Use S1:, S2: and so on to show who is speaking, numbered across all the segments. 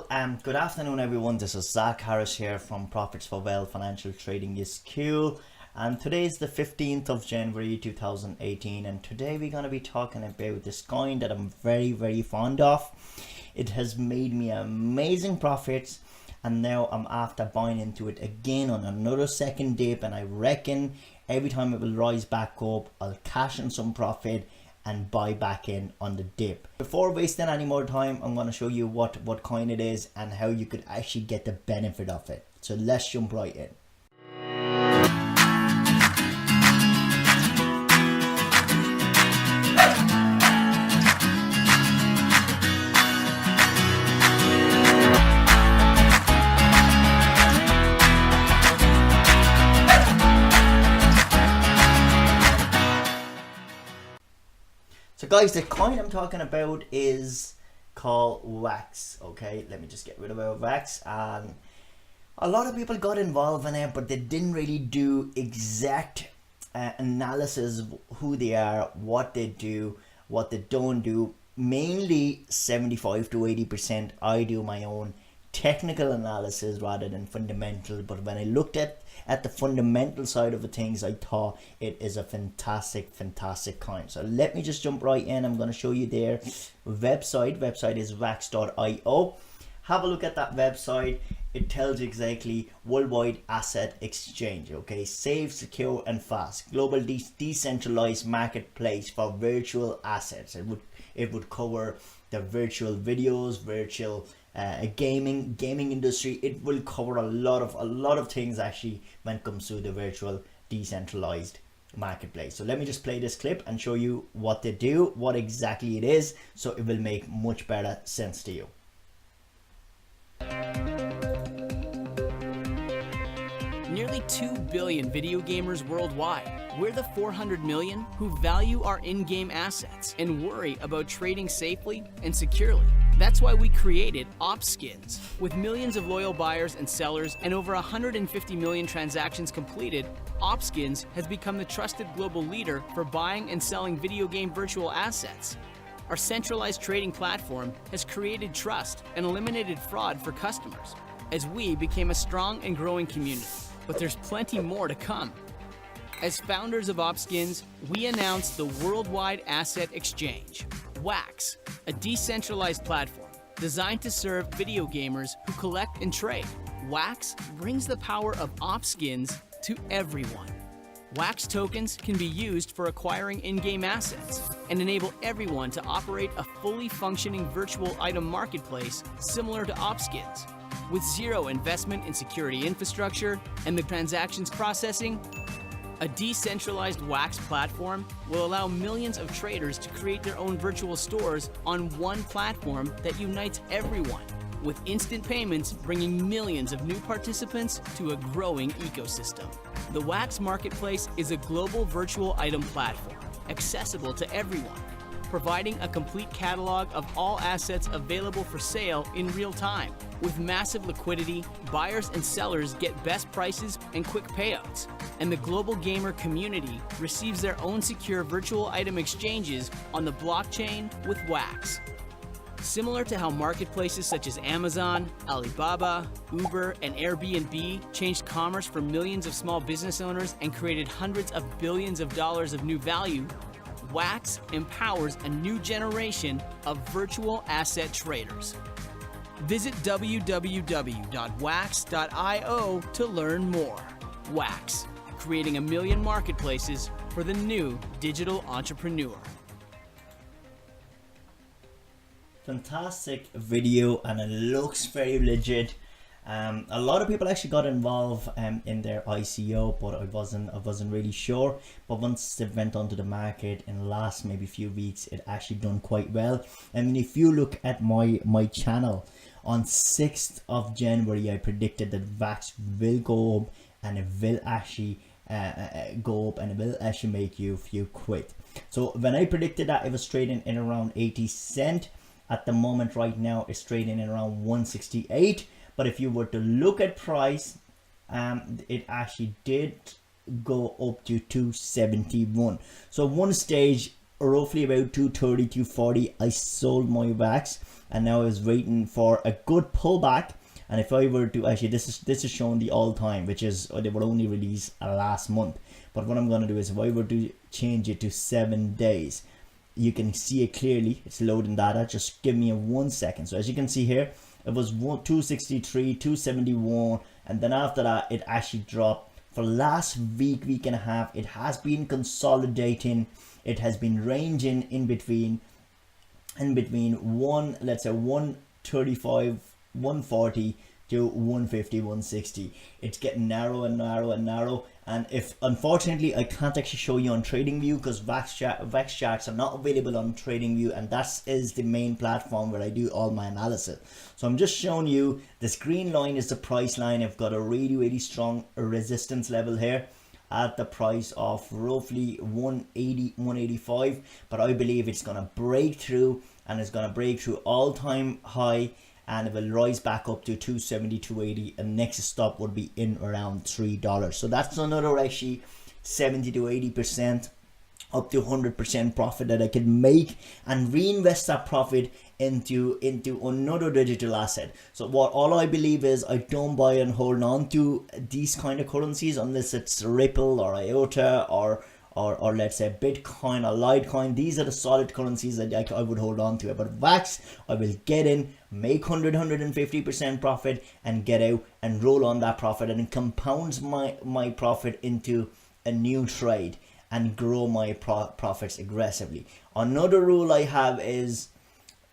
S1: Good afternoon everyone. This is Zach Harris here from Profits for Wealth Financial Trading is Cool, and today is the 15th of January 2018, and today we're going to be talking about this coin that I'm very fond of. It has made me amazing profits, and now I'm after buying into it again on another second dip, and I reckon every time it will rise back up, I'll cash in some profit and buy back in on the dip. Before wasting any more time, I'm going to show you what coin it is and how you could actually get the benefit of it. So let's jump right in. So guys, the coin I'm talking about is called Wax. Okay, let me just get rid of our Wax. And a lot of people got involved in it, but they didn't really do exact analysis of who they are, what they do, what they don't do. Mainly 75 to 80% I do my own technical analysis rather than fundamental. But when I looked at the fundamental side of the things, I thought it is a fantastic coin. So let me just jump right in. I'm going to show you their website is wax.io. Have a look at that website. It tells you exactly worldwide asset exchange. Okay, safe, secure and fast global decentralized marketplace for virtual assets. It would cover the virtual videos, virtual gaming industry. It will cover a lot of things actually when it comes to the virtual decentralized marketplace. So let me just play this clip and show you what they do, what exactly it is, so it will make much better sense to you.
S2: Nearly 2 billion video gamers worldwide. We're the 400 million who value our in-game assets and worry about trading safely and securely. That's why we created OpSkins. With millions of loyal buyers and sellers and over 150 million transactions completed, OpSkins has become the trusted global leader for buying and selling video game virtual assets. Our centralized trading platform has created trust and eliminated fraud for customers as we became a strong and growing community. But there's plenty more to come. As founders of OpSkins, we announced the Worldwide Asset Exchange, WAX, a decentralized platform designed to serve video gamers who collect and trade. WAX brings the power of OpSkins to everyone. WAX tokens can be used for acquiring in-game assets and enable everyone to operate a fully functioning virtual item marketplace similar to OpSkins. With zero investment in security infrastructure and the transactions processing, a decentralized WAX platform will allow millions of traders to create their own virtual stores on one platform that unites everyone, with instant payments bringing millions of new participants to a growing ecosystem. The WAX marketplace is a global virtual item platform, accessible to everyone, providing a complete catalog of all assets available for sale in real time. With massive liquidity, buyers and sellers get best prices and quick payouts, and the global gamer community receives their own secure virtual item exchanges on the blockchain with WAX. Similar to how marketplaces such as Amazon, Alibaba, Uber, and Airbnb changed commerce for millions of small business owners and created hundreds of billions of dollars of new value, WAX empowers a new generation of virtual asset traders. Visit www.wax.io to learn more. WAX, creating a million marketplaces for the new digital entrepreneur.
S1: Fantastic video, and it looks very legit. A lot of people actually got involved in their ICO, but I wasn't really sure. But once they went onto the market in the last maybe few weeks, it actually done quite well. I mean, if you look at my channel, on 6th of January I predicted that WAX will go up, and it will actually go up, and it will actually make you quit. So when I predicted that, it was trading in around 80 cents. At the moment right now it's trading in around 168. But if you were to look at price, it actually did go up to 271. So one stage roughly about 230, 240, I sold my wax, and now I was waiting for a good pullback. And if I were to actually, this is showing the all time, which is they were only released last month. But what I'm going to do is, if I were to change it to 7 days, you can see it clearly. It's loading data. Just give me 1 second. So as you can see here, it was 263, 271, and then after that it actually dropped. For last week and a half, it has been consolidating. It has been ranging in between let's say 135, 140 to 150, 160. It's getting narrow and narrow and narrow. And if unfortunately I can't actually show you on TradingView, because wax charts are not available on TradingView, and that is the main platform where I do all my analysis. So I'm just showing you this green line is the price line. I've got a really strong resistance level here at the price of roughly 180, 185, but I believe it's gonna break through, and it's gonna break through all-time high, and it will rise back up to 270, 280, and next stop would be in around $3. So that's another actually 70 to 80%, up to 100% profit that I can make, and reinvest that profit into another digital asset. So what all I believe is, I don't buy and hold on to these kind of currencies unless it's Ripple or Iota or let's say Bitcoin or Litecoin. These are the solid currencies that I would hold on to. But wax, I will get in, make 150% profit, and get out and roll on that profit, and it compounds my profit into a new trade and grow my profits aggressively. Another rule I have is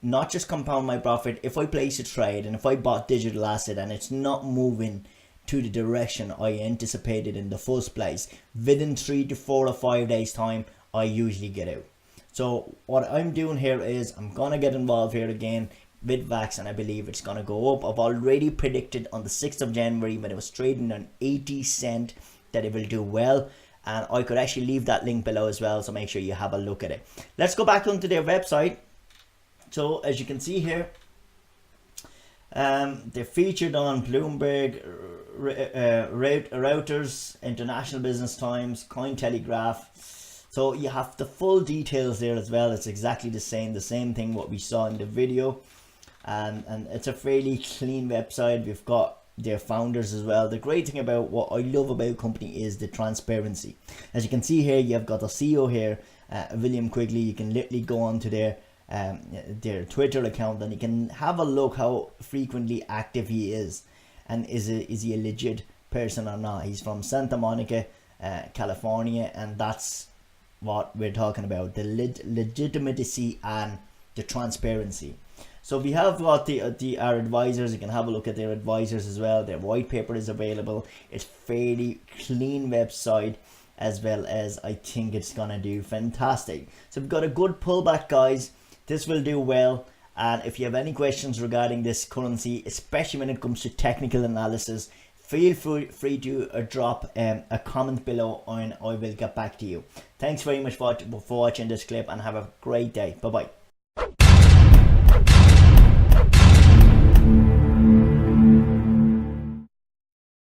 S1: not just compound my profit. If I place a trade and if I bought digital asset and it's not moving to the direction I anticipated in the first place, within 3 to 4 or 5 days time, I usually get out. So what I'm doing here is, I'm gonna get involved here again with wax, and I believe it's gonna go up. I've already predicted on the 6th of January when it was trading on 80 cent that it will do well, and I could actually leave that link below as well, so make sure you have a look at it. Let's go back onto their website. So as you can see here, they're featured on Bloomberg, Reuters, International Business Times, Cointelegraph. So you have the full details there as well. It's exactly the same thing what we saw in the video, and it's a fairly clean website. We've got their founders as well. The great thing about what I love about company is the transparency. As you can see here, you've got the CEO here, William Quigley. You can literally go on to their Twitter account, and you can have a look how frequently active he is, and is he a legit person or not. He's from Santa Monica, California, and that's what we're talking about, the legitimacy and the transparency. So we have got our advisors. You can have a look at their advisors as well. Their white paper is available. It's fairly clean website, as well as I think it's gonna do fantastic. So we've got a good pullback, guys. This will do well. And if you have any questions regarding this currency, especially when it comes to technical analysis, feel free to drop a comment below, and I will get back to you. Thanks very much for watching this clip, and have a great day. Bye bye.